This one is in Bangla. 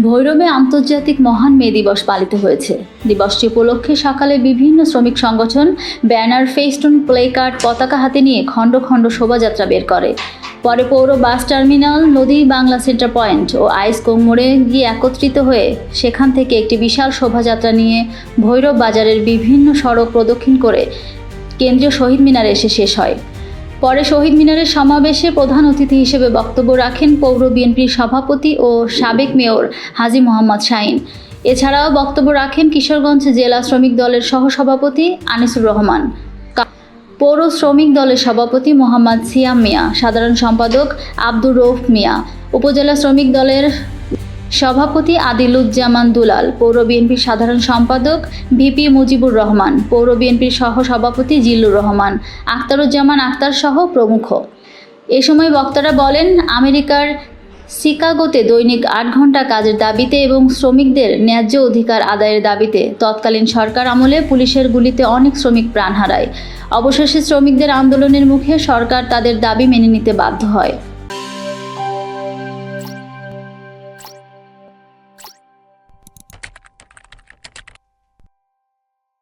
ভৈরবে আন্তর্জাতিক মহান মে দিবস পালিত হয়েছে। দিবসটি উপলক্ষে সকালে বিভিন্ন শ্রমিক সংগঠন ব্যানার, ফেস্টুন, প্লেকার্ড, পতাকা হাতে নিয়ে খণ্ড খণ্ড শোভাযাত্রা বের করে। পরে পৌর বাস টার্মিনাল, নদী বাংলা সেন্টার পয়েন্ট ও আইসকং মোড়ে গিয়ে একত্রিত হয়ে সেখান থেকে একটি বিশাল শোভাযাত্রা নিয়ে ভৈরব বাজারের বিভিন্ন সড়ক প্রদক্ষিণ করে কেন্দ্রীয় শহীদ মিনারে এসে শেষ হয়। পরে শহীদ মিনারের সমাবেশে প্রধান অতিথি হিসেবে বক্তব্য রাখেন পৌর বিএনপির সভাপতি ও সাবেক মেয়র হাজী মোহাম্মদ শাহীন। এছাড়াও বক্তব্য রাখেন কিশোরগঞ্জ জেলা শ্রমিক দলের সহসভাপতি আনিসুর রহমান, পৌর শ্রমিক দলের সভাপতি মোহাম্মদ সিয়াম মিয়া, সাধারণ সম্পাদক আব্দুর রউফ মিয়া, উপজেলা শ্রমিক দলের সভাপতি আদিলুজ্জামান দুলাল, পৌর বিএনপির সাধারণ সম্পাদক ভিপি মুজিবুর রহমান, পৌর বিএনপির সহসভাপতি জিল্লুর রহমান, আখতারুজ্জামান আখতার সহ প্রমুখ। এ সময় বক্তারা বলেন, আমেরিকার শিকাগোতে দৈনিক ৮ ঘন্টা কাজের দাবিতে এবং শ্রমিকদের ন্যায্য অধিকার আদায়ের দাবিতে তৎকালীন সরকার আমলে পুলিশের গুলিতে অনেক শ্রমিক প্রাণ হারায়। অবশেষে শ্রমিকদের আন্দোলনের মুখে সরকার তাদের দাবি মেনে নিতে বাধ্য হয়।